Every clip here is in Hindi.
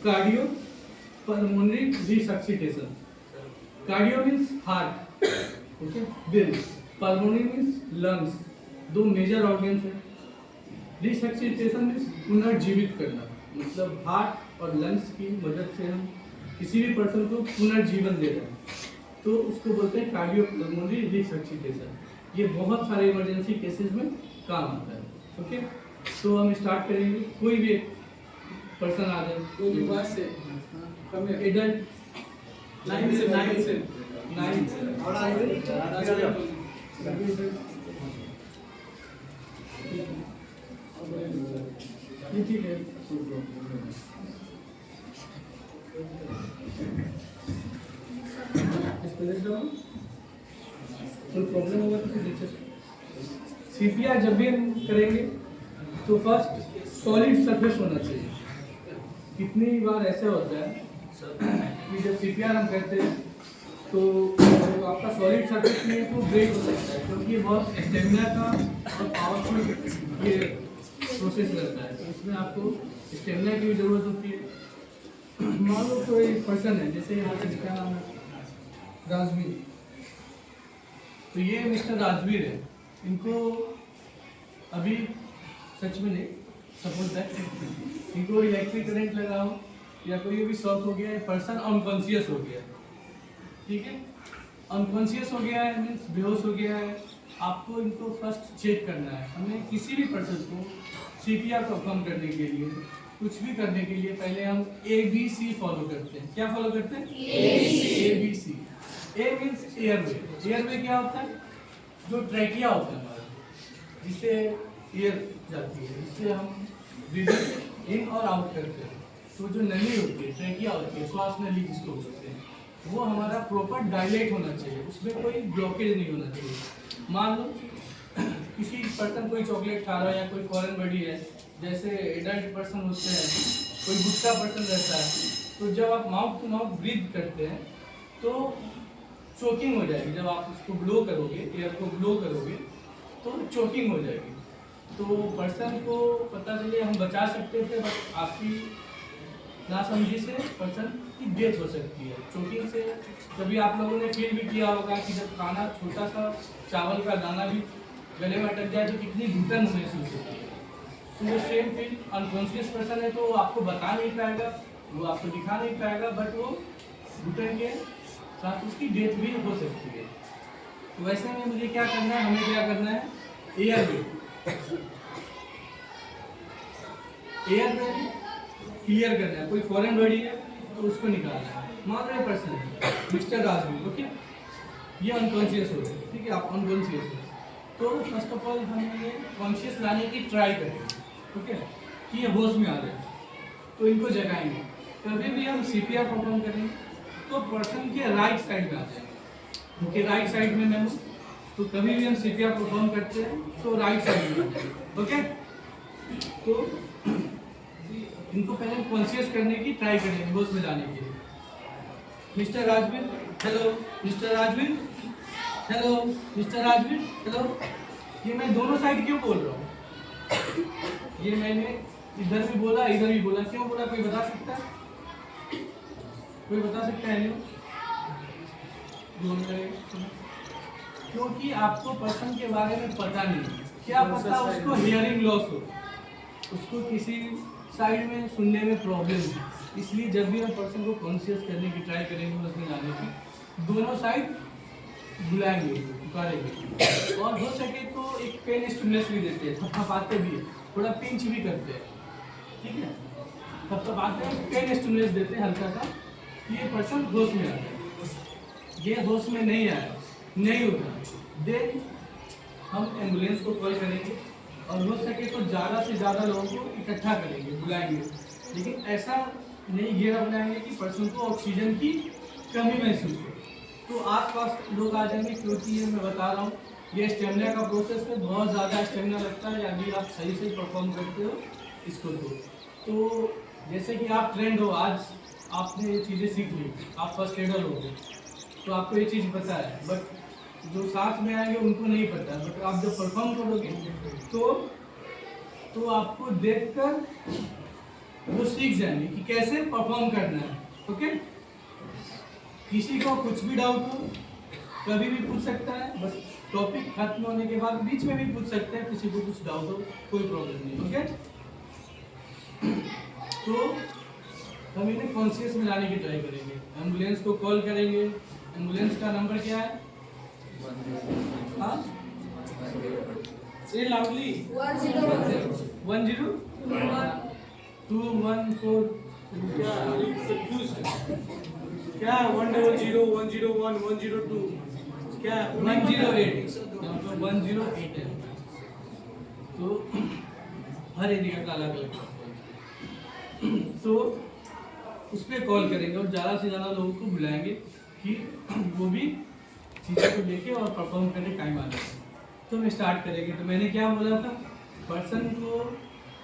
Cardio pulmonary resuscitation. Cardio means heart, okay, दिल। पल्मोनरी मीन्स लंग्स, दो मेजर ऑर्गन्स है। रिसक्सिटेशन मीन्स पुनर्जीवित करना, मतलब हार्ट और लंग्स की मदद से हम किसी भी पर्सन को पुनर्जीवन दे रहे हैं, तो उसको बोलते हैं कार्डियो पल्मोनरी रिसक्सिटेशन। ये बहुत सारे इमरजेंसी केसेस में काम आता है। ओके, तो हम स्टार्ट करेंगे। कोई भी एक पर्सन आ जाए, एडल्ट 9 से ठीक है। कोई प्रॉब्लम होगा तो नीचे। सीपीआर जब भी हम करेंगे तो फर्स्ट सॉलिड सरफेस होना चाहिए। कितनी बार ऐसा होता है कि जब सीपीआर हम करते हैं तो आपका सॉलिड सरफेस में तो ब्रेक हो सकता है, क्योंकि बहुत स्टेमिना का और पावरफुल ये प्रोसेस रहता है, तो इसमें आपको स्टेमिना की भी ज़रूरत होती है। मान लो कोई पर्सन है, जैसे यहाँ से क्या नाम है, राजवीर, तो ये मिस्टर राजवीर है। इनको अभी सच में नहीं, सपोज दैट इनको इलेक्ट्रिक करंट लगा हो या कोई भी शॉक हो गया है, पर्सन अनकॉन्शियस हो गया है, ठीक है, अनकॉन्शियस हो गया है मीन्स बेहोश हो गया है। आपको इनको फर्स्ट चेक करना है। हमें किसी भी पर्सन को सीपीआर परफॉर्म करने के लिए, कुछ भी करने के लिए पहले हम ABC फॉलो करते हैं। क्या फॉलो करते हैं? ABC। ए मीन्स एयरवे। एयरवे क्या होता है? जो ट्रैकिया होता है हमारा, जिससे एयर जाती है, जिससे हम ब्रीदिंग इन और आउट करते हैं। तो जो नली होती है, ट्रैकिया होती है, श्वास नली जिसको बोलते हैं, वो हमारा प्रॉपर डायलेट होना चाहिए, उसमें कोई ब्लॉकेज नहीं होना चाहिए। मान लो किसी पर्सन कोई चॉकलेट खा रहा है या कोई फॉरेन बॉडी है, जैसे एडल्ट पर्सन होते हैं, कोई गुस्सा पर्सन रहता है, तो जब आप माउथ टू माउथ ब्रीथ करते हैं तो चोकिंग हो जाएगी। जब आप उसको ब्लो करोगे, एयर को ब्लो करोगे, तो चोकिंग हो जाएगी। तो पर्सन को पता चले हम बचा सकते थे, बट आपकी नासमझी से पर्सन की डेथ हो सकती है चोकिंग से। कभी आप लोगों ने फील भी किया होगा कि जब खाना, छोटा सा चावल का दाना भी गले में अटक जाए तो कितनी घुटन महसूस होती है। तो वो सेम फील अनकॉन्शियस पर्सन है, तो वो आपको बता नहीं पाएगा, वो आपको दिखा नहीं पाएगा, बट वो घुटन के साथ उसकी डेथ भी हो सकती है। तो वैसे में मुझे क्या करना है, हमें क्या करना है, एयर क्लियर करना है। कोई फॉरेन बॉडी है तो उसको निकालना है। मान लो पर्सन है मिस्टर राजवीर, ओके, ये अनकॉन्शियस हो गए, ठीक है, आप अनकॉन्शियस हो, तो फर्स्ट ऑफ ऑल हम ये कॉन्शियस लाने की ट्राई करेंगे, ओके, कि ये होश में आ जाए। तो इनको जगाएंगे। कभी भी हम सीपीआर परफॉर्म करेंगे तो पर्सन के राइट साइड में आ जाएंगे, ओके, राइट साइड में मैं हूँ, तो कभी भी हम सीपीआर परफॉर्म करते हैं तो राइट साइड में आ जाएंगे, ओके। तो इनको पहले कॉन्शियस करने की ट्राई करेंगे, होश में लाने के लिए। Mister Rajveer, hello, mister Rajveer, hello, mister Rajveer, hello. ये मैं दोनों साइड क्यों बोल रहा हूँ? ये मैंने इधर भी बोला, इधर भी बोला, क्यों बोला, कोई बता सकता है? कोई बता सकता है? क्योंकि आपको पर्सन के बारे में पता नहीं। क्या पता उसको हियरिंग लॉस हो, उसको किसी साइड में सुनने में प्रॉब्लम है, इसलिए जब भी हम पर्सन को कॉन्शियस करने की ट्राई करेंगे, उसमें लाने की, दोनों साइड बुलाएंगे, पुकारेंगे, और हो सके तो एक पेन स्टिमुलस भी देते हैं, थपथपाते भी है, थोड़ा पिंच भी करते हैं, ठीक है, थपथपाते हैं, पेन स्टिमुलस देते हैं हल्का सा, ये पर्सन होश में आ जाए। ये होश में नहीं आया, नहीं होगा, देन हम एम्बुलेंस को कॉल करेंगे और हो सके तो ज़्यादा से ज़्यादा लोगों को इकट्ठा करेंगे, बुलाएंगे, लेकिन ऐसा नहीं घेरा बनाएंगे कि पर्सन को ऑक्सीजन की कमी महसूस हो। तो आसपास लोग आ जाएंगे, क्योंकि ये मैं बता रहा हूँ, ये स्टेमिना का प्रोसेस है, बहुत ज़्यादा स्टेमिना लगता है यदि आप सही से परफॉर्म करते हो इसको। तो जैसे कि आप ट्रेंड हो, आज आपने ये चीज़ें सीख ली, आप फर्स्ट एडर हो गए, तो आपको ये चीज़ पता है, बट जो साथ में आएंगे उनको नहीं पता। बट आप जब परफॉर्म करोगे तो आपको देखकर वो सीख जाएंगे कि कैसे परफॉर्म करना है। ओके, किसी को कुछ भी डाउट हो कभी भी पूछ सकता है, बस टॉपिक खत्म होने के बाद बीच में भी पूछ सकते हैं, किसी को कुछ डाउट हो कोई प्रॉब्लम नहीं। ओके, तो हम इन्हें कॉन्शियस में लाने की ट्राई करेंगे। एम्बुलेंस को कॉल करेंगे। एम्बुलेंस का नंबर क्या है? हाँ, से लाउडली 102114 क्या 100 101 102 क्या 108 108 है। तो हर एरिया का अलग अलग तो उस पर कॉल करेंगे और ज़्यादा से ज़्यादा लोगों को बुलाएंगे कि वो भी चीज़ों को लेके और परफॉर्म करने टाइम आ जाए। तो हम स्टार्ट करेंगे। तो मैंने क्या बोला था, पर्सन को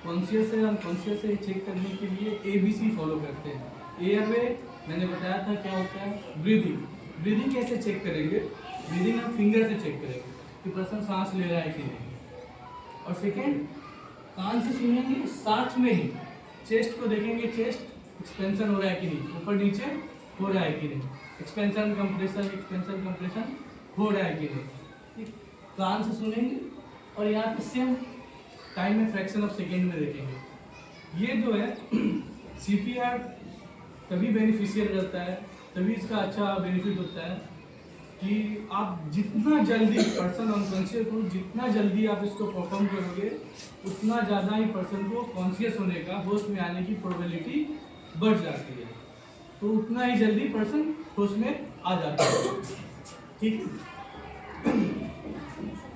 कॉन्शियस है अनकॉन्शियस है चेक करने के लिए ABC फॉलो करते हैं। एयरवे मैंने बताया था क्या होता है, ब्रीदिंग। ब्रीदिंग कैसे चेक करेंगे? ब्रीदिंग हम फिंगर से चेक करेंगे कि पर्सन सांस ले रहा है कि नहीं। और सेकेंड, कान से सुनेंगे, साथ में ही चेस्ट को देखेंगे, चेस्ट एक्सपेंशन हो रहा है कि नहीं, ऊपर नीचे हो रहा है कि नहीं, एक्सपेंशन कंप्रेशन हो रहा है कि नहीं। कान से सुनेंगे और यहाँ पे सेम टाइम में फ्रैक्शन ऑफ सेकेंड में देखेंगे। ये जो है CPR तभी बेनिफिशियल रहता है, तभी इसका अच्छा बेनिफिट होता है कि आप जितना जल्दी पर्सन अनकॉन्शियस हो, जितना जल्दी आप इसको परफॉर्म करोगे उतना ज़्यादा ही पर्सन को कॉन्शियस होने का, होश में आने की प्रोबेबिलिटी बढ़ जाती है। तो उतना ही जल्दी पर्सन होश में आ जाता है। ठीक है,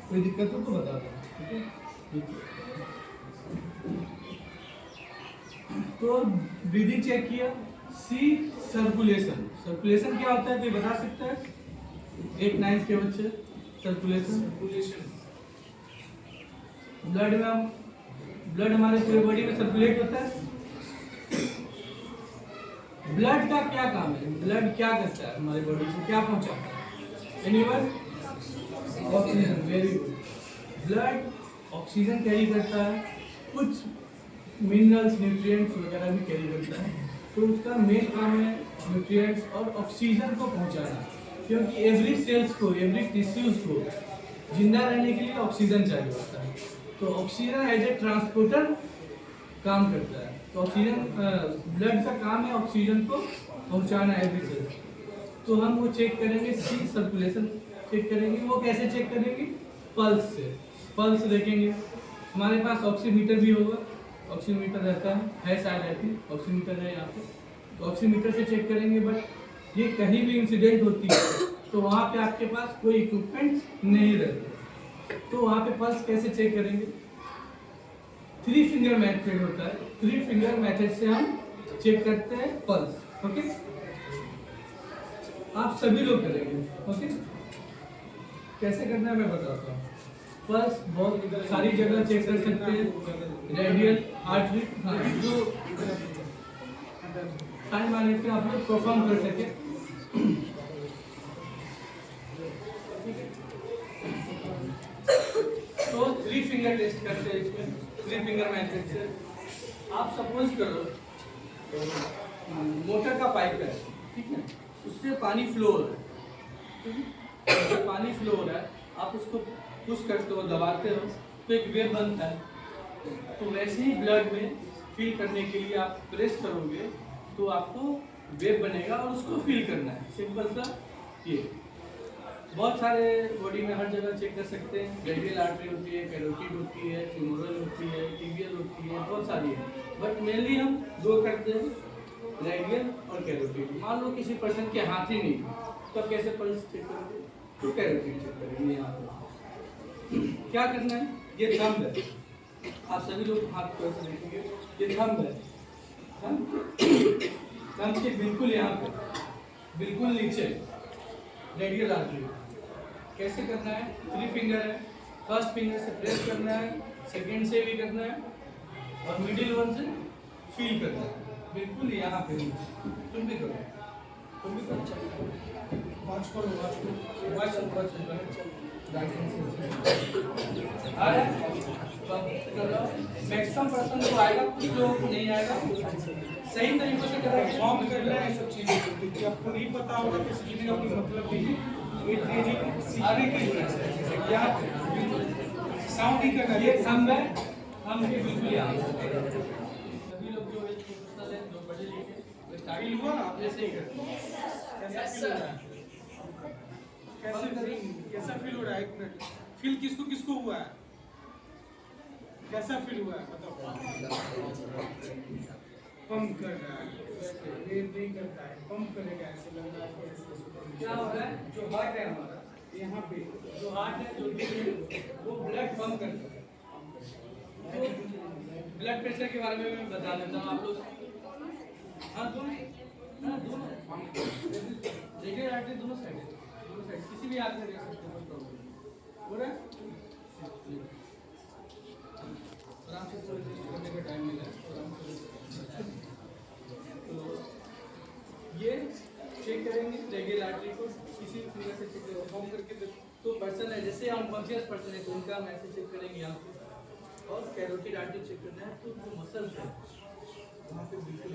कोई दिक्कत हो तो बता दो। ठीक है, तो ब्रीदिंग चेक किया। सी सर्कुलेशन। सर्कुलेशन क्या होता है कोई बता सकता है? 8-9 के बच्चे सर्कुलेशन ब्लड में, ब्लड हमारे पूरे बॉडी में सर्कुलेट होता है। ब्लड का क्या काम है? ब्लड क्या करता है हमारे बॉडी को, क्या पहुंचाता है? Anyone? Oxygen. Very good. Blood oxygen carry करता है, कुछ मिनरल्स न्यूट्रिएंट्स वगैरह भी कैरी करता है। तो उसका मेन काम है न्यूट्रिएंट्स और ऑक्सीजन को पहुंचाना, क्योंकि एवरी सेल्स को, एवरी टिश्यूज को जिंदा रहने के लिए ऑक्सीजन चाहिए होता है। तो ऑक्सीजन एज ए ट्रांसपोर्टर काम करता है। तो ऑक्सीजन, ब्लड का काम है ऑक्सीजन को पहुंचाना एवरी सेल। तो हम वो चेक करेंगे, सी सर्कुलेशन चेक करेंगे। वो कैसे चेक करेंगे? पल्स से। पल्स देखेंगे। हमारे पास ऑक्सीमीटर भी होगा, ऑक्सीमीटर रहता है शायद रहती है, ऑक्सीमीटर है यहाँ पे। तो ऑक्सीमीटर से चेक करेंगे। बट ये कहीं भी इंसिडेंट होती है तो वहाँ पे आपके पास कोई इक्विपमेंट नहीं रहते, तो वहाँ पे पल्स कैसे चेक करेंगे? 3 फिंगर मेथड होता है। 3 फिंगर मेथड से हम चेक करते हैं पल्स। ओके, आप सभी लोग करेंगे। ओके, कैसे करना है मैं बताता हूँ। पल्स बहुत सारी जगह चेक कर सकते हैं, रेडियल, आर्टरी। हाँ, जो टाइम आने पे आप लोग परफॉर्म कर सके। तो 3 फिंगर टेस्ट करते हैं इसमें, 3 फिंगर मेथड से। आप सपोज करो मोटर का पाइप है, ठीक है, उससे पानी फ्लो हो रहा है, उससे पानी फ्लो हो रहा है, आप उसको पुश करते हो, दबाते हो तो एक वेव बनता है। तो वैसे ही ब्लड में फील करने के लिए आप प्रेस करोगे तो आपको वेव बनेगा और उसको फील करना है। सिंपल सा ये। बहुत सारे बॉडी में हर जगह चेक कर सकते हैं। रेडियल आर्टरी होती है, कैरोटिड होती है, फ्यूमरल होती है, टिबियल होती है, बहुत सारी है। बट मेनली हम 2 करते हैं, रेडियल और कैरोटिड। मान लो किसी पर्सन के हाथ ही नहीं तो कैसे पल्स चेक करोगे? तो कैरोटिड चेक करेंगे। यहाँ पर क्या करना है? ये थंब है, आप सभी लोग हाथ को ऐसे देखेंगे, ये थंब है। थंब के बिल्कुल यहाँ पे, बिल्कुल नीचे रेडियल आर्टरी। कैसे करना है? 3 फिंगर है, फर्स्ट फिंगर से प्रेस करना है, सेकेंड से भी करना है और मिडिल वन से फील करना है, बिल्कुल यहाँ पे नीचे। तुम भी करो। वॉच करो मैक्सिमम पर्सन को आएगा, कुछ लोगों को नहीं आएगा। सही तरीकों से करेंगे, फॉर्म कर रहे हैं सब चीजें, क्योंकि आपको नहीं पता होगा तो सीखने का कोई मतलब नहीं है। ये ट्रेनिंग सीखने की है, या साउंड ही करना ये हम है, हम भी बिल्कुल यहाँ सभी लोग जो प्रोफेशनल हैं, जो पढ़े लिखे स्टाइल हुआ आप जैसे ही करते हैं। कैसा फील हो रहा है? एक मिनट, फील किसको किसको हुआ है? कैसा फील हुआ है बताओ? पंप कर रहा है, ये नहीं करता है, पंप करेगा ऐसे लग रहा है। क्या हो रहा है? जो हार्ट है हमारा यहाँ पे, जो हार्ट है, जो दिल है, वो ब्लड पंप करता है। तो ब्लड प्रेशर के बारे में मैं बता देता हूँ आप लोग। हाँ दोनों देखिए, आर्टरी दोनों साइड किसी भी हाथ में देख सकते हैं, कोई प्रॉब्लम हो रहा है। आराम से थोड़ी देर करने का टाइम मिला है। तो ये चेक करेंगे रेगुलर आर्टरी को, किसी फिंगर से चेक परफॉर्म करके। तो पर्सन है जैसे अनकॉन्शियस पर्सन है तो उनका हम ऐसे चेक करेंगे यहाँ पे। और कैरोटिड आर्टरी चेक करना है तो जो मसल्स है वहाँ पे बिल्कुल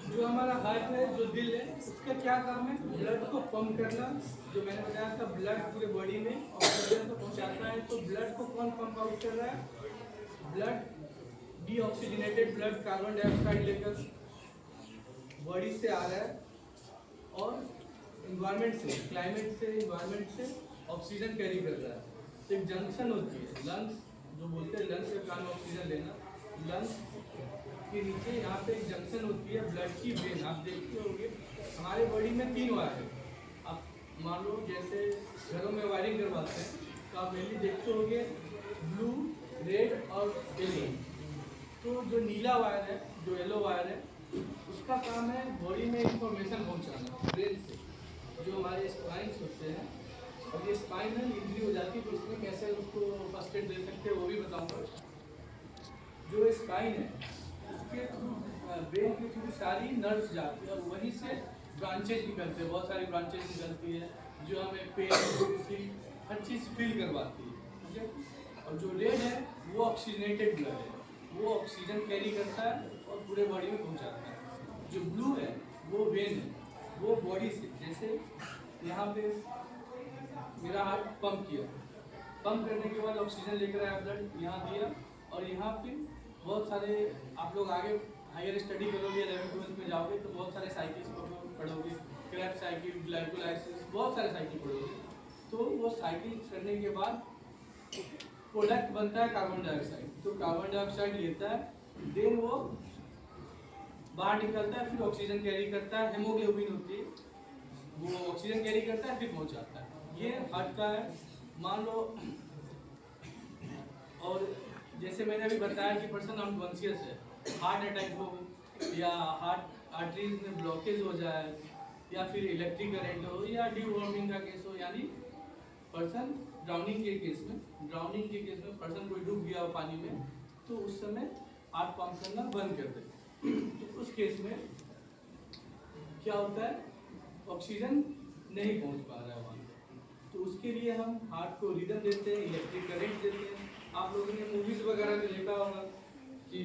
जो हमारा हार्ट है, जो दिल है, उसका क्या काम है? ब्लड को पंप करना। जो मैंने बताया था, ब्लड पूरे बॉडी में ऑक्सीजन को पहुंचाता है। तो ब्लड को कौन पंप आउट कर रहा है? Blood deoxygenated blood carbon dioxide लेकर बॉडी से आ रहा है और इन्वायरमेंट से, क्लाइमेट से, इन्वायरमेंट से ऑक्सीजन कैरी कर रहा है। तो एक जंक्शन होती है, लंग्स जो बोलते हैं, लंग्स के कान में ऑक्सीजन लेना। लंग्स के नीचे यहाँ पे एक जंक्शन होती है ब्लड की वेन। आप देखते होंगे हमारे बॉडी में 3 वायर है। आप मान लो जैसे घरों में वायरिंग करवाते हैं तो आप मेनली देखते होंगे ब्लू, रेड और येलो। तो जो नीला वायर है, जो येलो वायर है, उसका काम है बॉडी में इंफॉर्मेशन पहुँचाना ब्रेन से। जो हमारे स्पाइन्स होते हैं, और ये स्पाइनल इंजरी हो जाती है तो उसमें कैसे उसको फर्स्ट एड दे सकते हैं वो भी बताऊँगा। जो स्पाइन है उसके थ्रू ब्रेन के थ्रू सारी नर्व्स जाती है और वहीं से ब्रांचेज निकलते हैं, बहुत सारी ब्रांचेज निकलती है जो हमें पेन, हर चीज़ फील करवाती है, ठीक है। और जो रेड है वो ऑक्सीजनेटेड ब्लड है, वो ऑक्सीजन कैरी करता है और पूरे बॉडी में पहुंचाता है। जो ब्लू है वो वेन है, वो बॉडी से, जैसे यहाँ पे मेरा हार्ट पंप किया, पंप करने के बाद ऑक्सीजन लेकर आया, ब्लड यहाँ दिया, और यहाँ पे बहुत सारे आप लोग आगे हायर स्टडी करोगे, 11th-12th में जाओगे तो बहुत सारे साइकिल्स पढ़ोगे, क्रैब साइकिल, ग्लाइकोलाइसिस, बहुत सारे साइकिल पढ़ोगे। तो वो साइकिल करने के बाद प्रोडक्ट बनता है कार्बन डाइऑक्साइड। तो कार्बन डाइऑक्साइड लेता है, देन वो बाहर निकलता है, फिर ऑक्सीजन कैरी करता है, हेमोग्लोबिन होती है, वो ऑक्सीजन कैरी करता है, फिर पहुँचाता है। ये हार्ट का है, मान लो। और जैसे मैंने अभी बताया कि पर्सन अनकॉन्शियस है, हार्ट अटैक हो या हार्ट आर्टरीज में ब्लॉकेज हो जाए या फिर इलेक्ट्रिक करंट हो या डीवॉर्मिंग का केस हो, यानी पर्सन ड्राउनिंग के केस में पर्सन कोई डूब गया हो पानी में, तो उस समय हार्ट पंप करना बंद कर दे। तो उस केस में क्या होता है? ऑक्सीजन नहीं पहुंच पा रहा है वहाँ, तो उसके लिए हम हार्ट को रिदम देते हैं, इलेक्ट्रिक करंट देते हैं। आप लोगों ने मूवीज वगैरह में देखा होगा कि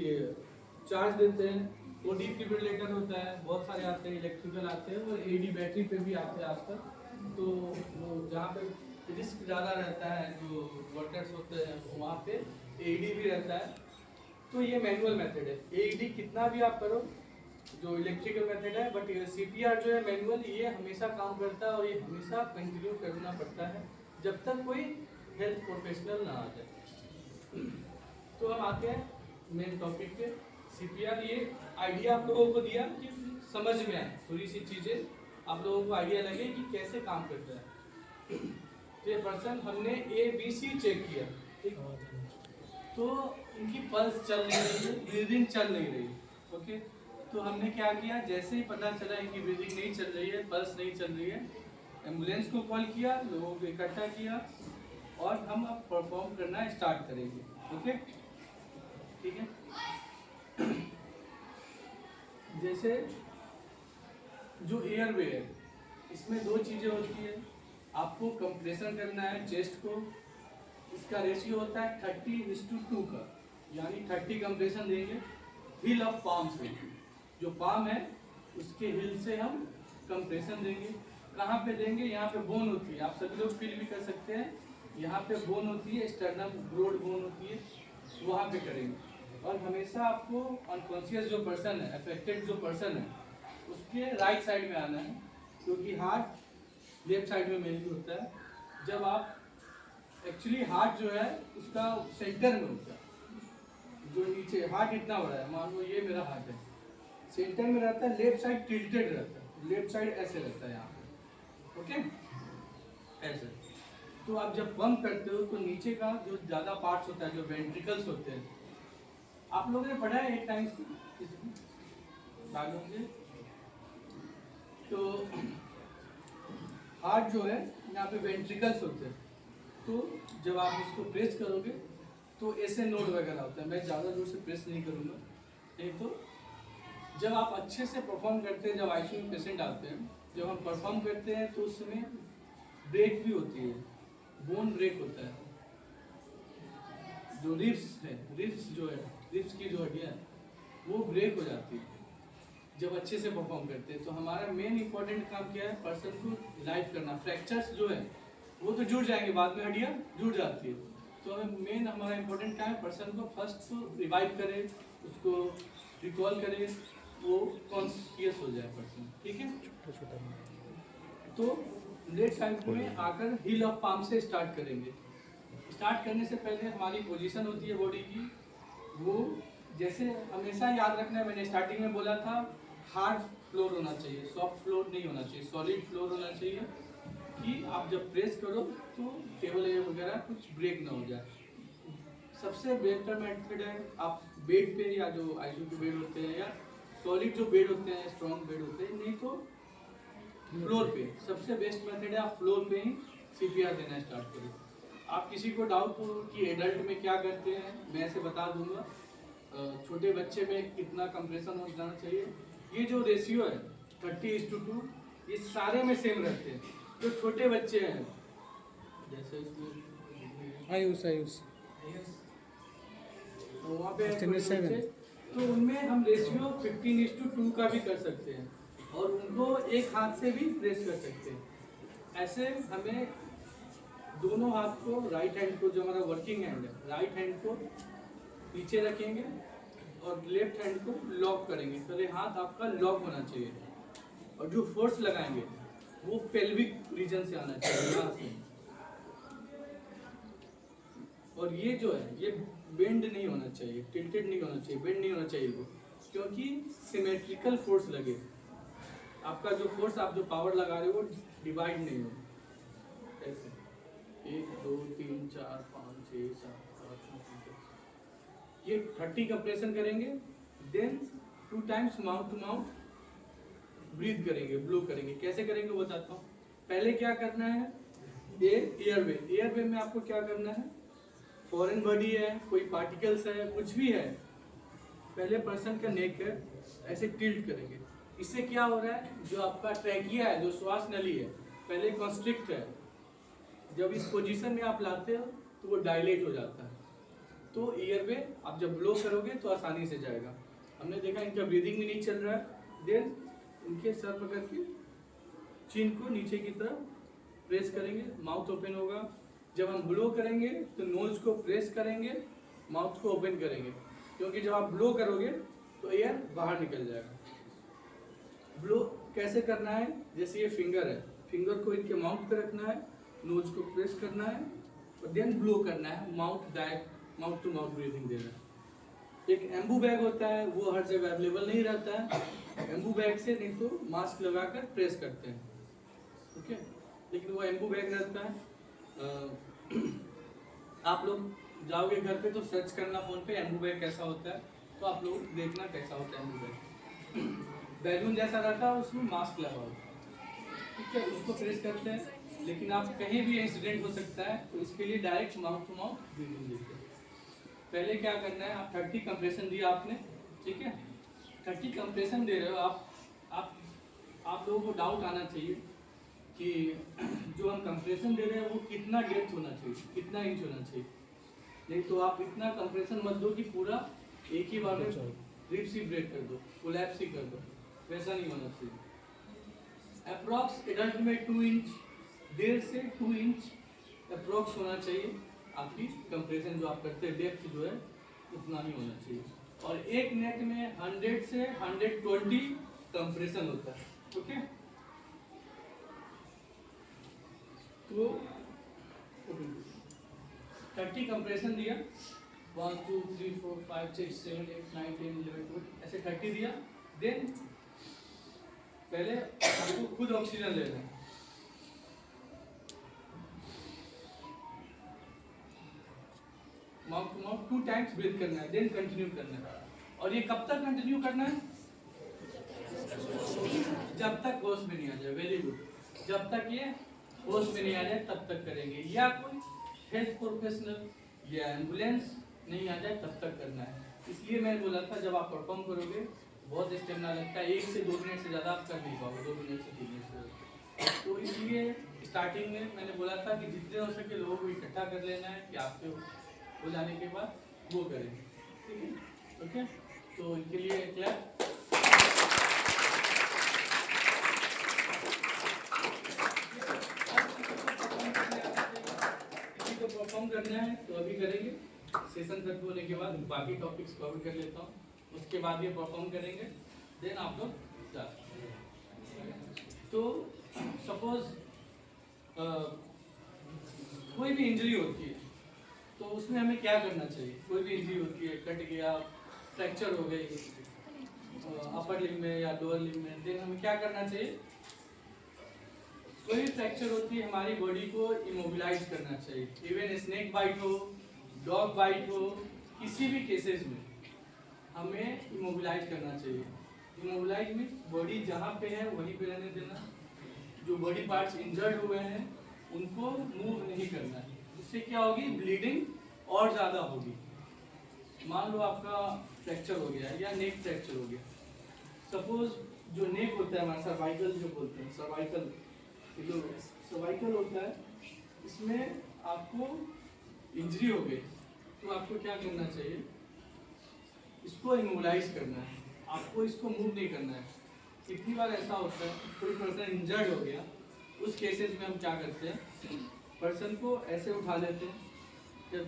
चार्ज देते हैं, वो डिफिब्रिलेटर होता है, बहुत सारे आते हैं, इलेक्ट्रिकल आते हैं, और एडी बैटरी पे भी आते हैं आजकल। तो वो जहाँ पे रिस्क ज़्यादा रहता है, जो वर्कर्स होते हैं वहाँ पे एडी भी रहता है। तो ये मैनुअल मेथड है, एडी कितना भी आप करो, जो इलेक्ट्रिकल मेथड है, बट सीपीआर जो है मैनुअल, ये हमेशा काम करता है और ये हमेशा कंटिन्यू करना पड़ता है जब तक कोई हेल्थ प्रोफेशनल ना आ जाए। तो हम आते हैं मेन टॉपिक पे, सीपीआर। ये आइडिया आप लोगों को दिया कि समझ में आए, थोड़ी सी चीज़ें आप लोगों को आइडिया लगे कि कैसे काम करता है। तो ये पर्सन हमने ABC चेक किया, ठीक, तो इनकी पल्स चल नहीं रही है, ब्रीदिंग चल नहीं रही, ओके। तो हमने क्या किया, जैसे ही पता चला इनकी ब्रीदिंग नहीं चल रही है, पल्स नहीं चल रही है, एम्बुलेंस को कॉल किया, लोगों को इकट्ठा किया और हम अब परफॉर्म करना स्टार्ट करेंगे, ओके, ठीक है। जैसे जो एयरवे है इसमें दो चीज़ें होती है, आपको कंप्रेशन करना है चेस्ट को, इसका रेशियो होता है 30:2 का, यानी 30 कंप्रेशन देंगे हिल ऑफ पाम से, जो पाम है उसके हिल से हम कंप्रेशन देंगे। कहाँ पे देंगे? यहाँ पे बोन होती है, आप सभी लोग फील भी कर सकते हैं, यहाँ पे बोन होती है, स्टर्नम ब्रॉड बोन होती है, वहाँ पे करेंगे। और हमेशा आपको अनकॉन्शियस जो पर्सन है, अफेक्टेड जो पर्सन है, उसके राइट साइड में आना है, क्योंकि हार्ट लेफ्ट साइड में मेनली होता है। जब आप एक्चुअली हार्ट जो है उसका सेंटर में होता है, जो नीचे हार्ट इतना बड़ा है, मान लो ये मेरा हार्ट है, सेंटर में रहता है, लेफ्ट साइड टिल्टेड रहता है, लेफ्ट साइड ऐसे रहता है यहाँ पे, ओके ऐसे। तो आप जब पंप करते हो तो नीचे का जो ज़्यादा पार्ट्स होता है, जो वेंट्रिकल्स होते हैं, आप लोगों ने पढ़ा है एक टाइम बायोलॉजी, तो हार्ट जो है यहाँ पे वेंट्रिकल्स होते हैं, तो जब आप इसको प्रेस करोगे तो ऐसे नोड वगैरह होता है, मैं ज़्यादा जोर से प्रेस नहीं करूँगा। नहीं तो जब आप अच्छे से परफॉर्म करते हैं, जब आईसीयू में पेशेंट आते हैं, जब हम परफॉर्म करते हैं तो उसमें ब्रेक भी होती है, बोन ब्रेक होता है, जो रिब्स है, रिब्स जो है, रिब्स की जो हड्डियाँ है वो ब्रेक हो जाती है जब अच्छे से परफॉर्म करते हैं। तो हमारा मेन इंपॉर्टेंट काम क्या है? पर्सन को रिवाइव करना। फ्रैक्चर्स जो है वो तो जुड़ जाएंगे, बाद में हड्डियाँ जुड़ जाती है, तो हमें मेन हमारा इंपॉर्टेंट क्या है? पर्सन को फर्स्ट तो रिवाइव करे, उसको रिकॉल करे, वो कॉन्शियस हो जाए पर्सन, ठीक है। तो लेफ्ट साइड में आकर हिल ऑफ पाम से स्टार्ट करेंगे। स्टार्ट करने से पहले हमारी पोजीशन होती है बॉडी की, वो जैसे हमेशा याद रखना है, मैंने स्टार्टिंग में बोला था हार्ड फ्लोर होना चाहिए, सॉफ्ट फ्लोर नहीं होना चाहिए, सॉलिड फ्लोर होना चाहिए, कि आप जब प्रेस करो तो टेबल वगैरह कुछ ब्रेक ना हो जाए। सबसे बेहतर मेथड है आप बेड पे, या जो आईसीयू के बेड होते हैं, या सॉलिड जो बेड होते हैं, स्ट्रॉन्ग बेड होते हैं, नहीं तो फ्लोर पे। सबसे बेस्ट मेथड है आप फ्लोर पे ही सीपीआर देना स्टार्ट करें। आप किसी को डाउट हो कि एडल्ट में क्या करते हैं, मैं ऐसे बता दूंगा। छोटे बच्चे में कितना कंप्रेशन हो जाना चाहिए, ये जो रेशियो है 30:2, ये सारे में सेम रहते हैं। जो छोटे बच्चे हैं, जैसे आयुष वहाँ पे बच्चे, तो उनमें हम रेशियो 15:2 का भी कर सकते हैं, और उनको एक हाथ से भी प्रेस कर सकते हैं। ऐसे हमें दोनों हाथ को, राइट हैंड को, जो हमारा वर्किंग हैंड है, राइट हैंड को पीछे रखेंगे और लेफ्ट हैंड को लॉक करेंगे। पहले हाथ आपका लॉक होना चाहिए, और जो फोर्स लगाएंगे वो पेल्विक रीजन से आना चाहिए, यहाँ से। और ये जो है ये बेंड नहीं होना चाहिए, टिल्टेड नहीं होना चाहिए, बेंड नहीं होना चाहिए वो, क्योंकि सिमेट्रिकल फोर्स लगे। आपका जो फोर्स, आप जो पावर लगा रहे हो वो डिवाइड नहीं हो, ऐसे 1 2 3 4 5 6 7 8 9 10। ये 30 कंप्रेशन करेंगे, then 2 times mouth to mouth breathe करेंगे, ब्लो करेंगे। कैसे करेंगे वो बताता हूँ। पहले क्या करना है, एयरवे में आपको क्या करना है, फॉरेन बॉडी है, कोई पार्टिकल्स है, कुछ भी है, पहले पर्सन का नेक है ऐसे टिल्ट करेंगे। इससे क्या हो रहा है, जो आपका ट्रैकिया है, जो श्वास नली है, पहले कॉन्स्ट्रिक्ट है, जब इस पोजीशन में आप लाते हो तो वो डायलेट हो जाता है। तो एयरवे आप जब ब्लो करोगे तो आसानी से जाएगा। हमने देखा इनका ब्रीदिंग भी नहीं चल रहा है, देन इनके सर पकड़ के चिन को नीचे की तरफ प्रेस करेंगे, माउथ ओपन होगा। जब हम ब्लो करेंगे तो नोज को प्रेस करेंगे, माउथ को ओपन करेंगे, क्योंकि जब आप ब्लो करोगे तो एयर बाहर निकल जाएगा। ब्लो कैसे करना है, जैसे ये फिंगर है, फिंगर को इनके माउथ पे रखना है, नोज को प्रेस करना है, और देन ब्लो करना है, माउथ टू माउथ ब्रीदिंग देना है। एक एम्बू बैग होता है, वो हर जगह अवेलेबल नहीं रहता है, एम्बू बैग से नहीं तो मास्क लगाकर प्रेस करते हैं, ओके। लेकिन वो एम्बू बैग रहता है, आप लोग जाओगे घर पे तो सर्च करना फोन पे एम्बू बैग कैसा होता है, तो आप लोग देखना कैसा होता है एम्बू बैग। बैलून जैसा रहता है, उसमें मास्क लगा होता है, ठीक है, उसको प्रेस करते हैं। लेकिन आप कहीं भी इंसिडेंट हो सकता है, तो इसके लिए direct mouth to mouth breathing देते हैं। पहले क्या करना है, आप 30 कंप्रेशन दिया आपने, ठीक है, 30 कंप्रेशन दे रहे हो आप लोगों को डाउट आना चाहिए कि जो हम कंप्रेशन दे रहे हैं वो कितना डेप्थ होना चाहिए, कितना इंच होना चाहिए। नहीं तो आप इतना कंप्रेशन मत दो कि पूरा एक ही बार में रिप्स ही ब्रेक कर दो, कोलैप्स ही कर दो, वैसा नहीं होना चाहिए। अप्रॉक्स एडल्ट में 2 इंच, 1.5 से 2 इंच अप्रॉक्स होना चाहिए आपकी कंप्रेशन जो आप करते हैं, डेप्थ जो है उतना ही होना चाहिए। और एक नेट में 100 से 120 कंप्रेशन होता है, ओके। तो 30 कंप्रेशन दिया, 1 2 3 4 5 6 7 8 9 10 11 12 ऐसे 30 दिया। देन पहले आपको खुद ऑक्सीजन लेना है, mouth to mouth 2 times breathe करना है, देन कंटिन्यू करना है। और ये कब तक कंटिन्यू करना है? जब तक होश में नहीं आ जाए। वेरी गुड, जब तक ये होश में नहीं आ जाए तब तक करेंगे, या कोई हेल्थ प्रोफेशनल या एम्बुलेंस नहीं आ जाए तब तक करना है। इसलिए मैंने बोला था जब आप परफॉर्म करोगे बहुत स्टेमिना लगता है, 1 से 2 मिनट से ज़्यादा आप कर नहीं पाओगे, 2 मिनट से 3 मिनट से। तो इसलिए स्टार्टिंग में मैंने बोला था कि जितने हो सके लोगों को इकट्ठा कर लेना है कि आपके हो जाने के बाद वो करें, ठीक है, ओके। तो इनके लिए क्लैप। किसी को परफॉर्म करना है तो अभी करेंगे, सेशन खत्म होने के बाद बाकी टॉपिक्स कवर कर लेता हूँ, उसके बाद ये परफॉर्म करेंगे, देन आप लोग जा। तो सपोज कोई भी इंजरी होती है तो उसमें हमें क्या करना चाहिए? कोई भी इंजरी होती है, कट गया, फ्रैक्चर हो गई अपर लिम्ब में या लोअर लिम्ब में, देन हमें क्या करना चाहिए? कोई भी फ्रैक्चर होती है हमारी बॉडी को इमोबिलाइज करना चाहिए। इवन स्नेक बाइट हो, डॉग बाइट हो, किसी भी केसेस में हमें इमोबिलाइज करना चाहिए। इमोबिलाइज मीन्स बॉडी जहाँ पे है वहीं पे रहने देना, जो बॉडी पार्ट्स इंजर्ड हुए हैं उनको मूव नहीं करना है। इससे क्या होगी? ब्लीडिंग और ज़्यादा होगी। मान लो आपका फ्रैक्चर हो गया या नेक फ्रैक्चर हो गया, सपोज जो नेक होता है हमारा सर्वाइकल जो बोलते हैं, सर्वाइकल जो सर्वाइकल होता है, इसमें आपको इंजरी हो गई तो आपको क्या करना चाहिए? इसको इमोबिलाइज करना है, आपको इसको मूव नहीं करना है। कितनी बार ऐसा होता है कोई पर्सन इंजर्ड हो गया, उस केसेस में हम क्या करते हैं, पर्सन को ऐसे उठा लेते हैं, जब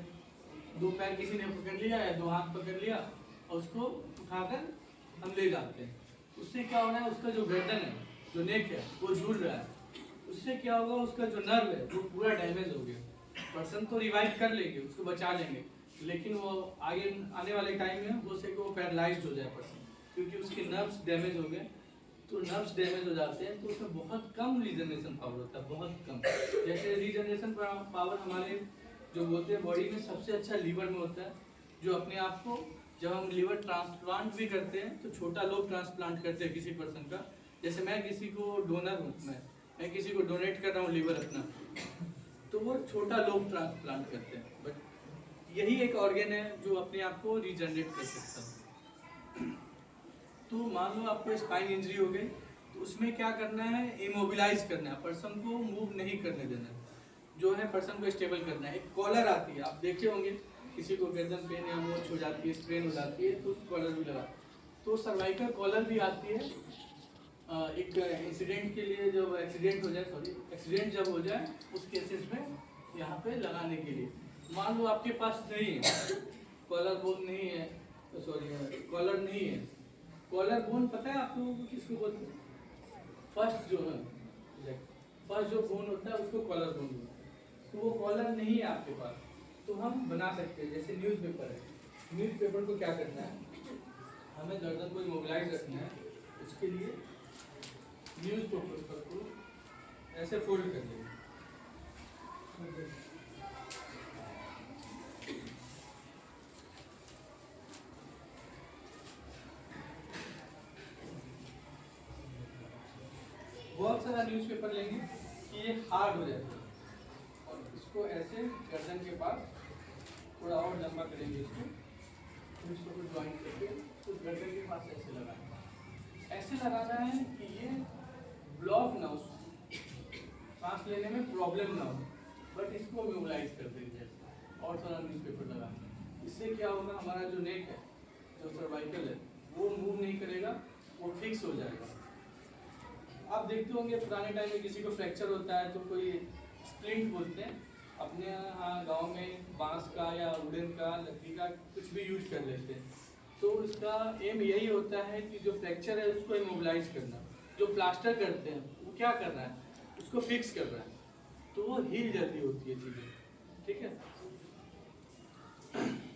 2 पैर किसी ने पकड़ लिया या 2 हाथ पकड़ लिया और उसको उठाकर हम ले जाते हैं। उससे क्या हो रहा है? उसका जो गर्दन है, जो नेक है, वो झूल रहा है। उससे क्या होगा? उसका जो नर्व है वो पूरा डैमेज हो गया। पर्सन तो रिवाइव कर लेंगे, उसको बचा लेंगे, लेकिन वो आगे आने वाले टाइम में हो सके वो पैरालाइज्ड हो जाए पर्सन, क्योंकि उसके नर्व्स डैमेज हो गए। तो नर्व्स डैमेज हो जाते हैं तो उसमें बहुत कम रीजनरेशन पावर होता है, बहुत कम। जैसे रीजनरेशन पावर हमारे जो बोलते हैं बॉडी में सबसे अच्छा लीवर में होता है, जो अपने आप को जब हम लीवर ट्रांसप्लांट भी करते हैं तो छोटा लोग ट्रांसप्लांट करते हैं किसी पर्सन का। जैसे मैं किसी को डोनर हूँ, मैं किसी को डोनेट कर रहा हूँ लीवर अपना, तो वो छोटा लोग ट्रांसप्लांट करते हैं। बट यही एक ऑर्गन है जो अपने आप को रीजनरेट कर सकता है। तो मान लो आपको स्पाइन इंजरी हो गई, तो उसमें क्या करना है? इमोबिलाइज करना है, पर्सन को मूव नहीं करने देना है, जो है पर्सन को स्टेबल करना है। एक कॉलर आती है, आप देखे होंगे किसी को गर्दन पेन या मोच हो जाती है, स्ट्रेन हो जाती है, तो कॉलर भी लगा। तो सर्वाइकल कॉलर भी आती है एक इंसिडेंट के लिए, जब एक्सीडेंट हो जाए, एक्सीडेंट जब हो जाए उस केसेस में यहाँ पे लगाने के लिए। मान लो आपके पास नहीं है कॉलर बोन, नहीं है, कॉलर नहीं है। कॉलर बोन पता है आप लोगों को किसको बोलते हैं? फर्स्ट जो है, फर्स्ट जो बोन होता है उसको कॉलर बोन बोलते हैं। तो वो कॉलर नहीं है आपके पास, तो हम बना सकते हैं। जैसे न्यूज़पेपर है, न्यूज़पेपर को क्या करना है? हमें गर्दन को इमोबिलाइज रखना है। उसके लिए न्यूज़पेपर को ऐसे फोल्ड कर देंगे, बहुत सारा न्यूज़पेपर लेंगे कि ये हार्ड हो जाए, और इसको ऐसे गर्दन के पास थोड़ा और लंबा करेंगे, इसको न्यूज़पेपर ज्वाइन करके तो गर्दन के पास ऐसे लगाना है, ऐसे लगाना है कि ये ब्लॉक ना हो, सांस लेने में प्रॉब्लम ना हो, बट इसको मोबिलाइज कर देंगे और थोड़ा न्यूज़पेपर लगाना। इससे क्या होगा, हमारा जो नेक है, जो सर्वाइकल है, वो मूव नहीं करेगा, वो फिक्स हो जाएगा। आप देखते होंगे पुराने टाइम में किसी को फ्रैक्चर होता है तो कोई स्प्लिंट बोलते हैं, अपने यहाँ गांव में बांस का या वुडन का, लकड़ी का कुछ भी यूज कर लेते हैं। तो उसका एम यही होता है कि जो फ्रैक्चर है उसको इमोबिलाइज करना। जो प्लास्टर करते हैं वो क्या कर रहा है, उसको फिक्स कर रहा है, तो वो हील जल्दी होती है चीज़ें, ठीक है।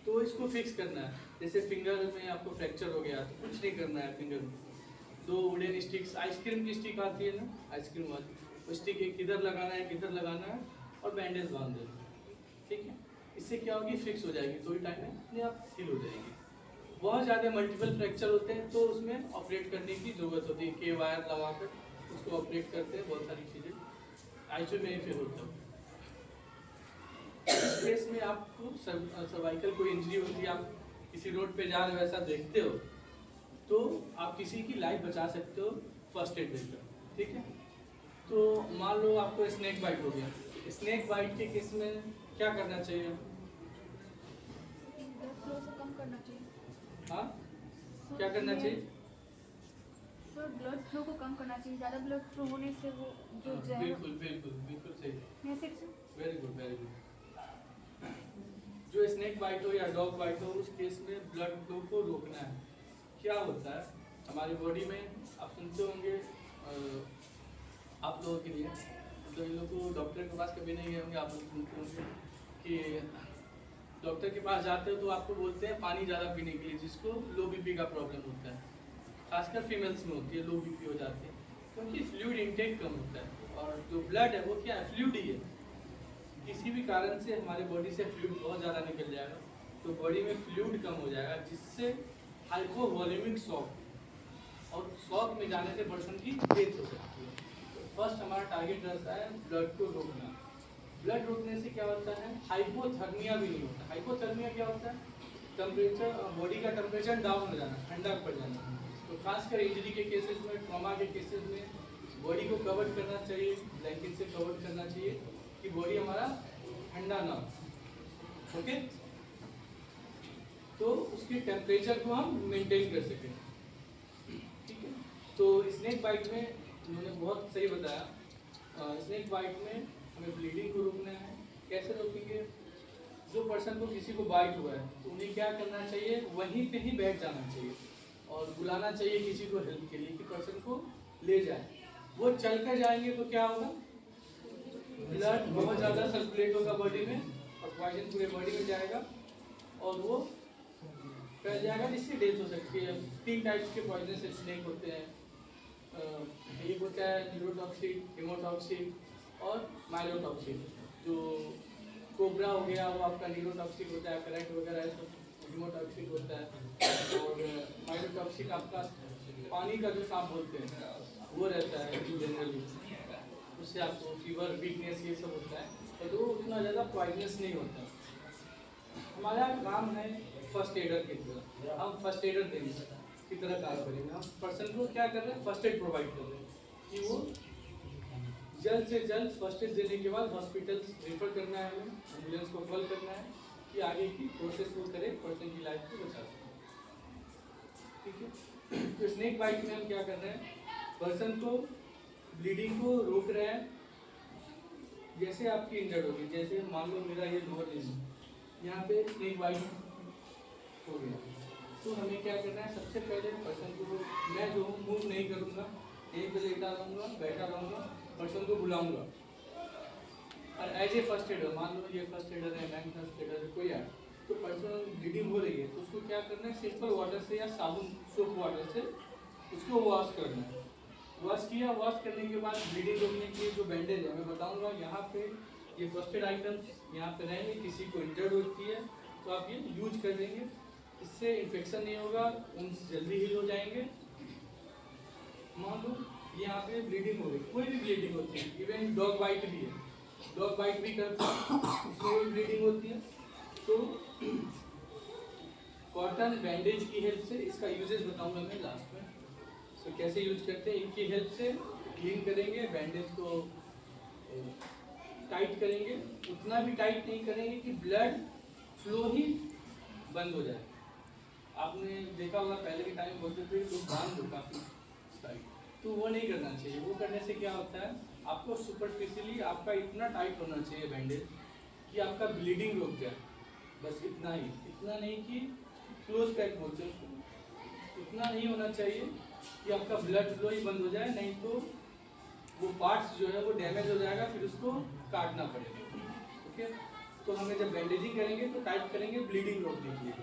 तो इसको फिक्स करना है। जैसे फिंगर में आपको फ्रैक्चर हो गया तो कुछ नहीं करना है, फिंगर में दो वुडन स्टिक्स, आइसक्रीम की स्टिक आती है ना, आइसक्रीम वाली, वो स्टिक एक इधर लगाना है, किधर लगाना है, और बैंडेज बांध देना, ठीक है। इससे क्या होगी, फिक्स हो जाएगी, थोड़ी टाइम में अपने आप हील हो जाएगी। बहुत ज़्यादा मल्टीपल फ्रैक्चर होते हैं तो उसमें ऑपरेट करने की ज़रूरत होती है, के वायर लगाकर उसको ऑपरेट करते हैं, बहुत सारी चीज़ें आईसीयू में ही फिर होता है। इस केस में आपको सर्वाइकल कोई इंजरी होती है, आप किसी रोड पे जा रहे हो ऐसा देखते हो, तो आप किसी की लाइफ बचा सकते हो फर्स्ट एड देकर, ठीक है। तो मान लो आपको स्नेक बाइट हो गया, स्नेक बाइट के केस में क्या करना चाहिए? फ्लो से कम करना चाहिए। हाँ, क्या करना चाहिए? सर ब्लड फ्लो को कम करना चाहिए, ज़्यादा ब्लड फ्लो होने से वो जो जहर। बिल्कुल बिल्कुल बिल्कुल सही, sir very good very good. जो स्नेक बाइट हो या डॉग बाइट हो, उस केस में ब्लड फ्लो को रोकना है। क्या होता है हमारी बॉडी में, आप सुनते होंगे, आप लोगों के लिए, तो इन लोगों को डॉक्टर के पास कभी नहीं गए होंगे, आप लोग सुनते होंगे कि डॉक्टर के पास जाते हो तो आपको बोलते हैं पानी ज़्यादा पीने के लिए, जिसको लो बीपी का प्रॉब्लम होता है, खासकर फीमेल्स में होती है, लो बीपी हो जाती है, क्योंकि फ्लूइड इंटेक कम होता है। और जो ब्लड है वो क्या है, फ्लूइड ही है। किसी भी कारण से हमारे बॉडी से फ्लूइड बहुत ज़्यादा निकल जाएगा तो बॉडी में फ्लूइड कम हो जाएगा, जिससे हाइपोवॉल्यूमिक शॉक, और शॉक में जाने से पर्सन की डेथ हो सकती है। तो फर्स्ट हमारा टारगेट रहता है ब्लड को रोकना। ब्लड रोकने से क्या होता है, हाइपोथर्मिया भी नहीं होता। हाइपोथर्मिया क्या होता है, टेम्परेचर, बॉडी का टेम्परेचर डाउन हो जाना, ठंडा पड़ जाना। तो खासकर इंजरी के केसेस में, ट्रॉमा के केसेस में बॉडी को कवर करना चाहिए, ब्लैंकेट से कवर करना चाहिए कि बॉडी हमारा ठंडा ना हो, ओके। तो उसके टेम्परेचर को हम मेंटेन कर सकें, ठीक है। तो स्नेक बाइट में उन्होंने बहुत सही बताया, स्नेक बाइट में हमें ब्लीडिंग को रोकना है। कैसे रोकेंगे, जो पर्सन को किसी को बाइट हुआ है तो उन्हें क्या करना चाहिए, वहीं पे ही बैठ जाना चाहिए और बुलाना चाहिए किसी को हेल्प के लिए कि पर्सन को ले जाए। वो चल कर जाएंगे तो क्या होगा, ब्लड बहुत ज़्यादा सर्कुलेट होगा बॉडी में और पॉइजन पूरे बॉडी में जाएगा और वो फैल जाएगा, जिससे डेथ हो सकती है। 3 टाइप्स के पॉइजन स्नेक होते हैं, एक होता है न्यूरोटॉक्सिक, हेमोटॉक्सिक और माइलोटॉक्सिक। जो कोबरा हो गया वो आपका न्यूरोटॉक्सिक होता है, करंट वगैरह है सब हेमोटॉक्सिक होता है, और माइलोटॉक्सिक आपका पानी का जो सांप बोलते हैं वो रहता है जनरली, उससे आपको फीवर, वीकनेस ये सब होता है, और वो उतना ज़्यादा पॉइजनस नहीं होता। हमारा काम है फर्स्ट एडर की तरह, हम फर्स्ट एडर देंगे की तरह काम करेंगे। हम पर्सन को क्या कर रहे हैं, फर्स्ट एड प्रोवाइड कर रहे हैं कि वो जल्द से जल्द फर्स्ट एड देने के बाद हॉस्पिटल रेफर करना है, हमें एम्बुलेंस को कॉल करना है कि आगे की प्रोसेस वो करे, पर्सन की लाइफ को बचा सके, ठीक है। तो स्नेक बाइट में हम क्या कर रहे हैं, पर्सन को ब्लीडिंग को रोक रहे हैं। जैसे आपकी इंजर्ड होगी, जैसे मान लो मेरा ये लोअर लिम्ब, यहाँ पे स्नेक बाइट हो गया, तो हमें क्या करना है, सबसे पहले पर्सन को, मैं जो हूँ मूव नहीं करूँगा, यहीं पे लेटा रहूँगा, बैठा रहूँगा, पर्सन को बुलाऊँगा। और एज ए फर्स्ट एडर, मान लो ये फर्स्ट एडर है, मैं फर्स्ट एडर है, कोई है, तो पर्सन ब्लीडिंग हो रही है तो उसको क्या करना है, सिंपल वाटर से या साबुन सोप वाटर से उसको वॉश करना है। वॉश किया, वॉश करने के बाद ब्लीडिंग रोकने के लिए जो बैंडेज है मैं बताऊँगा, यहाँ पे ये फर्स्ट एड आइटम्स यहाँ पे रहेंगे। किसी को इंजर्ड होती है तो आप ये यूज कर देंगे, इससे इन्फेक्शन नहीं होगा, उन्स जल्दी हील हो जाएंगे। मान लो यहाँ पे ब्लीडिंग हो गई, कोई भी ब्लीडिंग होती है, इवन डॉग बाइट भी है, डॉग बाइट भी करते हैं, उसमें भी ब्लीडिंग होती है, तो कॉटन बैंडेज की हेल्प से, इसका यूजेस बताऊंगा मैं लास्ट में। तो कैसे यूज करते हैं, इनकी हेल्प से क्लीन करेंगे, बैंडेज को टाइट करेंगे, उतना भी टाइट नहीं करेंगे कि ब्लड फ्लो ही बंद हो जाए। आपने देखा होगा पहले के टाइम बोलते थे लोग बांध दो काफ़ी टाइट, तो वो नहीं करना चाहिए। वो करने से क्या होता है, आपको सुपरफिशियली आपका इतना टाइट होना चाहिए बैंडेज कि आपका ब्लीडिंग रुक जाए, बस इतना ही। इतना नहीं कि क्लोज पैक बोलते हैं उसको, इतना नहीं होना चाहिए कि आपका ब्लड फ्लो ही बंद हो जाए, नहीं तो वो पार्ट्स जो है वो डैमेज हो जाएगा, फिर उसको काटना पड़ेगा। ओके, तो हमें जब बैंडेजिंग करेंगे तो टाइट करेंगे, ब्लीडिंग रोक दीजिए।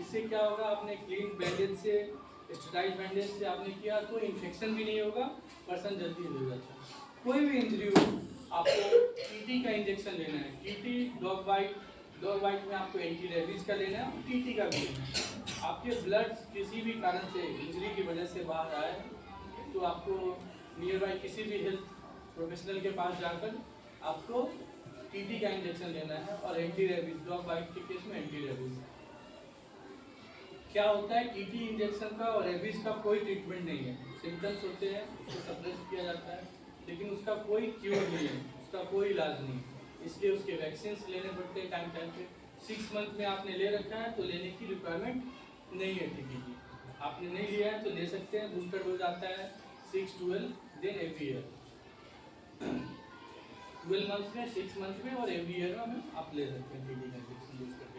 इससे क्या होगा, आपने क्लीन बैंडेज से, स्टेराइल बैंडेज से आपने किया तो इन्फेक्शन भी नहीं होगा, पर्सन जल्दी हेल हो जाता है। कोई भी इंजरी हो, आपको टीटी का इंजेक्शन लेना है। टीटी डॉग बाइट में आपको एंटी रेबीज का लेना है और टीटी का भी लेना है। आपके ब्लड किसी भी कारण से इंजरी की वजह से बाहर आए तो आपको नियर बाई किसी भी हेल्थ प्रोफेशनल के पास जाकर आपको टीटी का इंजेक्शन लेना है, और एंटी रेबीज, डॉग बाइट के केस में एंटी रेबीज। क्या होता है, टीटी इंजेक्शन का और रेबीज का कोई ट्रीटमेंट नहीं है। सिम्टम्स होते हैं, उसको सप्रेस किया जाता है, लेकिन उसका कोई क्योर नहीं है, उसका कोई इलाज नहीं है। इसलिए उसके वैक्सीन लेने पड़ते हैं टाइम टाइम पे। 6 मंथ में आपने ले रखा है तो लेने की रिक्वायरमेंट नहीं है टीटी की। आपने नहीं लिया है तो ले सकते हैं। बूस्टर डोज आता है 6, 12 देन एवरी ईयर। 12 मंथ में, 6 मंथ में और एवरी ईयर में आप ले सकते हैं टीटी का इंजेक्शन यूज करके।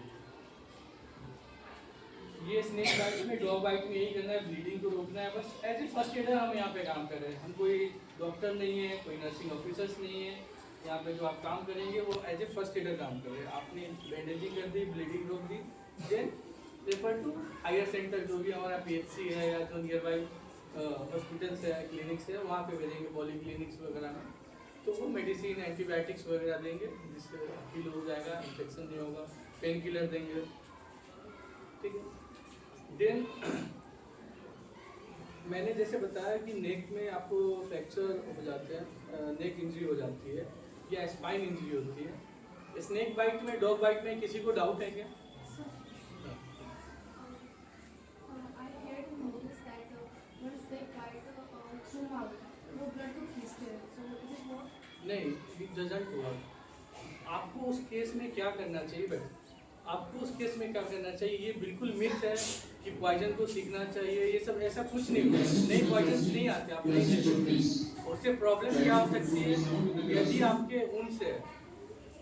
ये स्नेक बाइट में, डॉग बाइट में यही करना है, ब्लीडिंग को रोकना है बस। एज ए फर्स्ट एडर हम यहाँ पे काम कर रहे हैं, हम कोई डॉक्टर नहीं है, कोई नर्सिंग ऑफिसर्स नहीं है। यहाँ पे जो आप काम करेंगे वो एज ए फर्स्ट एडर काम कर रहे हैं। आपने बैंडेजिंग कर दी, ब्लीडिंग रोक दी, then refer to higher centre, जो भी हमारा PHC है या जो नियर बाई हॉस्पिटल्स है, क्लिनिक्स है, वहाँ पे भेजेंगे, पॉली क्लिनिक्स वगैरह में। तो वो मेडिसिन, एंटीबायोटिक्स वगैरह देंगे जिससे हील हो जाएगा, इन्फेक्शन नहीं होगा, पेन किलर देंगे, ठीक है। देन मैंने जैसे बताया कि नेक में आपको फ्रैक्चर हो जाते हैं, नेक इंजरी हो जाती है या स्पाइन इंजरी होती है। स्नेक बाइट में, डॉग बाइट में किसी को डाउट है क्या? नहीं, इट डजंट वर्क। आपको उस केस में क्या करना चाहिए बेटा, आपको उस केस में क्या करना चाहिए, ये बिल्कुल मिथ है कि पॉइजन को सीखना चाहिए, ये सब ऐसा कुछ नहीं होता है। नए पॉइजन नहीं आते, आप नहीं ले सकते। उससे प्रॉब्लम क्या हो सकती है, यदि आपके ऊन से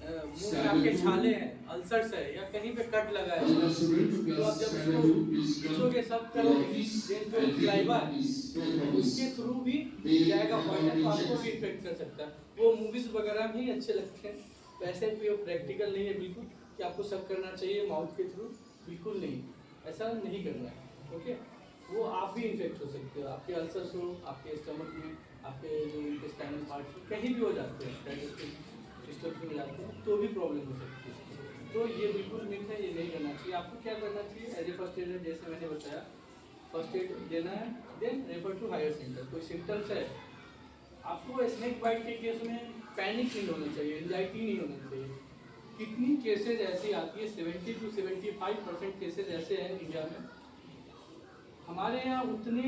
मुंह में आपके छाले हैं, अल्सर्स है या कहीं पे कट लगा है, तो आप जब उसको खींचोगे, सब करोगे, देन जो स्लाइवा उसके थ्रू भी जाएगा पॉइजन, तो आपको भी इन्फेक्ट कर सकता है। वो मूवीज वगैरह भी अच्छे लगते हैं, वैसे भी प्रैक्टिकल नहीं है बिल्कुल कि आपको सब करना चाहिए माउथ के थ्रू, बिल्कुल नहीं, ऐसा नहीं करना है। ओके, वो आप भी इन्फेक्ट हो सकते हो, आपके अल्सर्स हो, आपके स्टमक में, आपके जो इंटेस्टाइनल पार्ट्स कहीं भी हो जाते हैं, डाइजेस्टिव सिस्टम में जाते हैं, तो भी प्रॉब्लम हो सकती है। तो ये बिल्कुल मिथ है, ये नहीं करना चाहिए। आपको क्या करना चाहिए, एज ए फर्स्ट एड, जैसे मैंने बताया, फर्स्ट एड देना है, then refer to higher centre. कोई सिम्टम्स है, आपको स्नेक बाइट के केस में पैनिक नहीं होना चाहिए, एंजाइटी नहीं होना चाहिए। कितनी केसेज ऐसी आती है, 70 to 75% केसेज ऐसे हैं इंडिया में। हमारे यहाँ उतने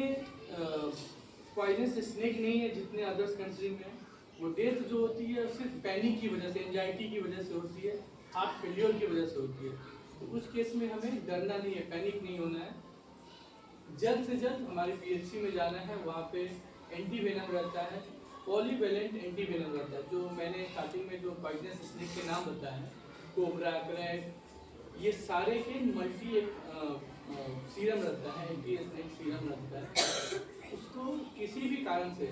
पॉइजनस स्नेक नहीं है जितने अदर्स कंट्री में। वो डेथ जो होती है सिर्फ पैनिक की वजह से, एंजाइटी की वजह से होती है, हार्ट फेलियर की वजह से होती है। तो उस केस में हमें डरना नहीं है, पैनिक नहीं होना है। जल्द से जल्द हमारे PHC में जाना है, वहाँ पे एंटीवेनम रहता है, पॉलीवेलेंट एंटीवेनम रहता है। जो मैंने स्टार्टिंग में जो पॉइजनस स्नेक के नाम बताए हैं, कोबरा, क्रैक, ये सारे के मल्टी सीरम रहता है, एंटी स्नेक सीरम रहता है। उसको किसी भी कारण से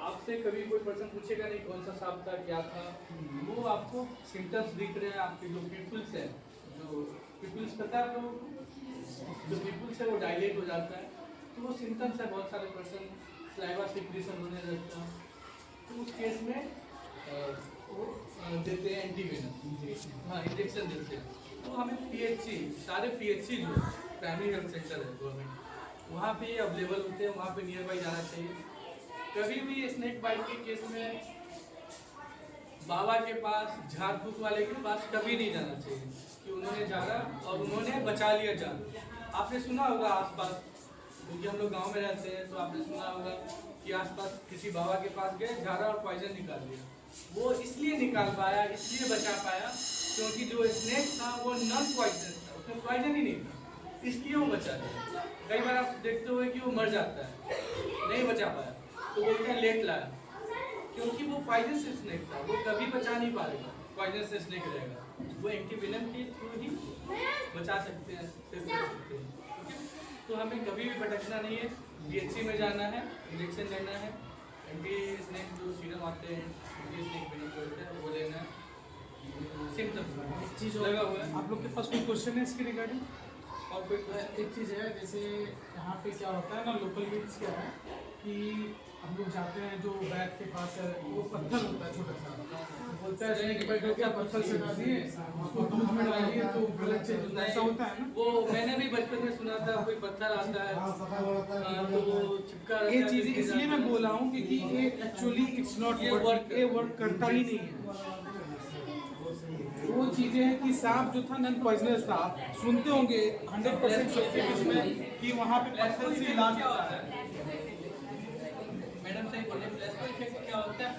आपसे कभी कोई पर्सन पूछेगा नहीं कौन सा सांप था, क्या था, वो आपको सिम्टम्स दिख रहे हैं, आपके जो पिंपल्स है, जो पिंपल्स पता है आपको, जो पिंपल्स है वो डायलेट हो जाता है, तो वो सिम्टम्स है। बहुत सारे पर्सन स्लाइवा सिक्रीशन होने लगता है, तो उस केस में वो देते हैं एंटीवेनम, हाँ इंजेक्शन देते हैं। तो हमें PHC, सारे PHC जो प्राइमरी हेल्थ सेंटर है गवर्नमेंट, वहाँ पे अवेलेबल होते हैं, वहाँ पे नियर बाई जाना चाहिए। कभी भी स्नेक बाइट के केस में बाबा के पास, झाड़ फूक वाले के पास कभी नहीं जाना चाहिए। कि उन्होंने जाना और उन्होंने बचा लिया जान। आपने सुना होगा आसपास, क्योंकि हम लोग गांव में रहते हैं, तो आपने सुना होगा कि आसपास किसी बाबा के पास गए, झाड़ा और पॉइजन निकाल लिया। वो इसलिए निकाल पाया, इसलिए बचा पाया क्योंकि जो स्नेक था वो नॉन पॉइजन था, उसमें पॉइजन ही नहीं था, इसलिए वो बचा लिया। कई बार आप देखते हुए कि वो मर जाता है, नहीं बचा पाया, तो बोलते हैं लेट लाया, क्योंकि वो पॉइजन से स्नेक था, वो कभी बचा नहीं पाएगा, पॉइजन से स्नेक रहेगा। वो एंटीवेनम के थ्रू ही बचा सकते हैं, सेव कर सकते हैं। ठीक है? तो हमें कभी भी भटकना नहीं है, DHC में जाना है, इंजेक्शन लेना है, एंटी स्नेक जो सीरम आते हैं, एंटी स्नेक वेनम बोलते हैं, वो लेना है। सिम्टम्स चीज़ लगा हुआ है। आप लोग के पास कोई क्वेश्चन है इसके रिगार्डिंग? और कोई question? एक चीज़ है, जैसे यहाँ पे क्या होता है ना, लोकल मीट्स क्या है कि हम लोग जाते हैं, जो बैग के पास है वो पत्थर होता है छोटा सा, बोलता है स्नेक बाइट हो गया, पत्थर से डाल दिए, उसको दूध में डालिए तो गलत से दूध, ऐसा होता है ना? वो मैंने भी बचपन में सुना था, कोई पत्थर आता है तो वो चिपका रहता ये है, चीज़ें गिर इसलिए मैं जाता है। बोला हूँ क्योंकि ये एक्चुअली इट्स नॉट ये वर्क, ये वर्क करता ही नहीं है। वो चीजें हैं कि सांप जो था नॉन पॉइजनस था, सुनते होंगे 100% सबके बीच में कि वहाँ पे पत्थर से इलाज क्या होता होता है। है? मैडम सही बोले, प्लेसबो इफेक्ट क्या होता है?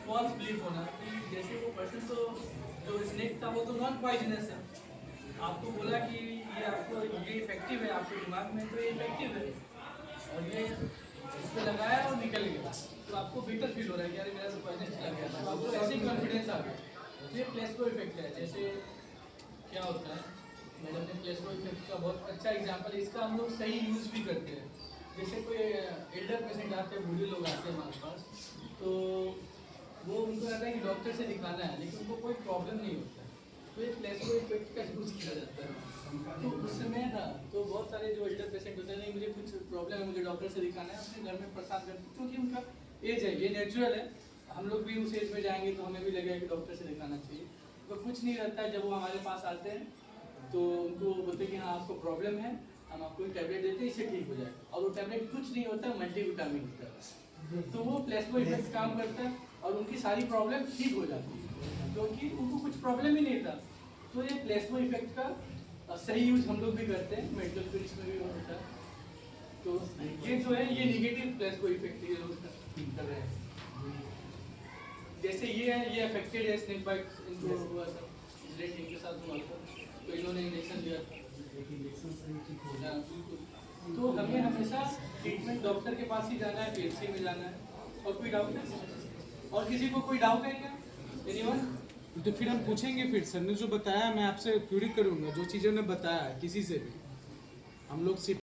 फॉल्स बिलीफ होना कि जैसे वो पर्सन तो जो स्नेक था वो तो नॉन पॉइजनस है, आपको बोला कि ये आपको ये इफेक्टिव है, आपके दिमाग में तो ये इफेक्टिव है, और ये इस पे लगाया और निकल गया, तो आपको बेटर फील हो रहा है कि अरे मेरा तो पॉइजन चला गया, तो आपको ऐसे ही कॉन्फिडेंस आ गया। तो ये प्लेसबो इफेक्ट है। जैसे क्या होता है, मैडम ने प्लेसबो इफेक्ट का बहुत अच्छा एग्जांपल है, इसका हम लोग सही यूज़ भी करते हैं। जैसे कोई एल्डर पेशेंट आते हैं, बूढ़े लोग आते हैं हमारे पास, तो वो उनको रहता है कि डॉक्टर से दिखाना है, लेकिन उनको कोई प्रॉब्लम नहीं होता है, तो ये प्लेसबो इफेक्ट का यूज़ किया जाता है। तो उस समय ना, तो बहुत सारे जो एल्डर पेशेंट होते हैं, नहीं मुझे कुछ प्रॉब्लम है, मुझे डॉक्टर से दिखाना है, अपने घर में परेशान करते हैं, क्योंकि उनका एज है, ये नेचुरल है। हम लोग भी उस एज में जाएंगे तो हमें भी लगेगा कि डॉक्टर से दिखाना चाहिए, तो कुछ नहीं रहता है। जब वो हमारे पास आते हैं तो उनको बोलते हैं कि हाँ आपको प्रॉब्लम है, हम आपको एक टैबलेट देते हैं, इससे ठीक हो जाएगा, और वो टैबलेट कुछ नहीं होता, मल्टीविटामिन होता है। तो वो प्लेसबो इफेक्ट काम करता है और उनकी सारी प्रॉब्लम ठीक हो जाती है, क्योंकि उनको कुछ प्रॉब्लम ही नहीं था। तो ये प्लेसबो इफेक्ट का सही यूज हम लोग भी करते हैं, मेडिकल फील्ड में भी होता है। तो ये जो है, ये निगेटिव प्लेसबो इफेक्ट ये लोग कर रहे हैं। जैसे ये है, ये अफेक्टेड है, स्नेक बाइट इनको हुआ था, इंसिडेंट इनके साथ हुआ था, तो इन्होंने इंजेक्शन लिया था। हाँ, बिल्कुल। तो हमें हमेशा ट्रीटमेंट डॉक्टर के पास ही जाना है, PHC में जाना है। और कोई डाउट है? और किसी को कोई डाउट है क्या? एनीवन? तो फिर हम पूछेंगे, फिर सर ने जो बताया मैं आपसे क्यूरी करूंगा, जो चीज़ें ने बताया किसी से भी हम लोग